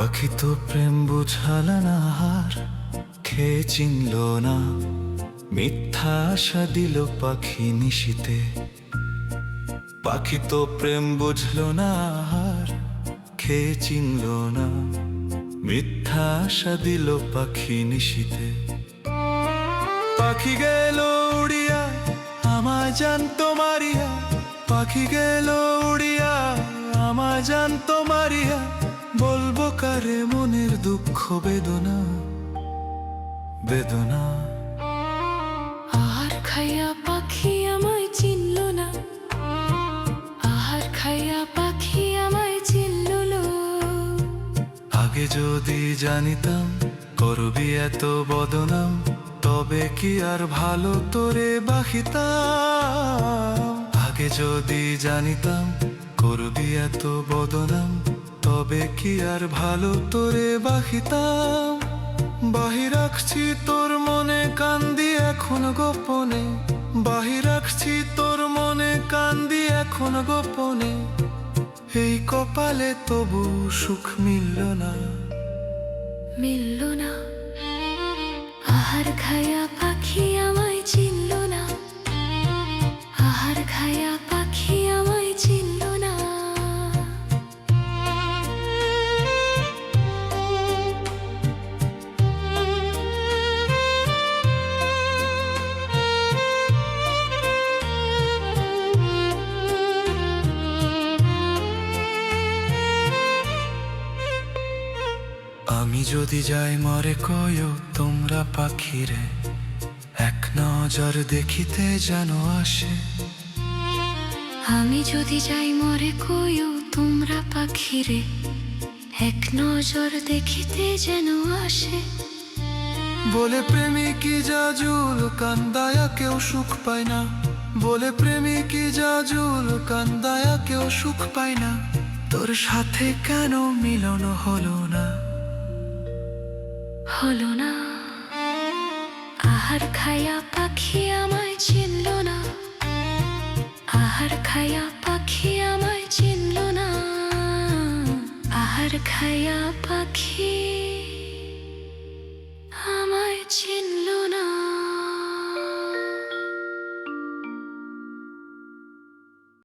পাখি তো প্রেম বুঝাল না, হার খেয়ে চিনল না, মিথ্যা আশা দিল পাখি নিশীতে। পাখি তো প্রেম বুঝল না, হার খেয়ে চিনল না, মিথ্যা আশা দিল পাখি নিশীতে। পাখি গেল উড়িয়া আমায় জানতো মারিয়া, পাখি গেল উড়িয়া আমায় জানতো মারিয়া, বলবো কারে মনের দুঃখ বেদনা বেদনা। আহার খাইয়া পাখি আমায় চিনল না, আহার খাইয়া পাখি আমায় চিনল। আগে যদি জানিতাম করবি এত বদনাম, তবে কি আর ভালো তোরে বাসিতাম। আগে যদি জানিতাম করবি এত বদনাম, তবে কি আর ভালো তোরে বাসিতাম। বাহি রাখছি তোর মনে কান্দি এখন গোপনে, বাহি রাখছি তোর মনে কান্দি এখন গোপনে। এই কপালে তবু সুখ মিলল না, মিলল না। আহার খাইয়া পাখি আমায় চিনল না, আহার খাইয়া পাখি আমায় চিনল না। আমি যদি যাই মরে কয়ো তোমরা পাখিরে, এক নজর দেখিতে যেন আসে। আমি যদি যাই মরে কইও তোমরা পাখিরে, এক নজর দেখিতে যেন আসে। বলে প্রেমিকি জাজুল কান্দায়া কেউ সুখ পায় না, বলে প্রেমিকি জাজুল কান্দায়া কেউ সুখ পায় না। তোর সাথে কেন মিলন হলো না, হলো না। আহার খাইয়া পাখি আমায় চিনল না, আহার খাইয়া পাখি আমায় চিনল না, আহার খাইয়া পাখি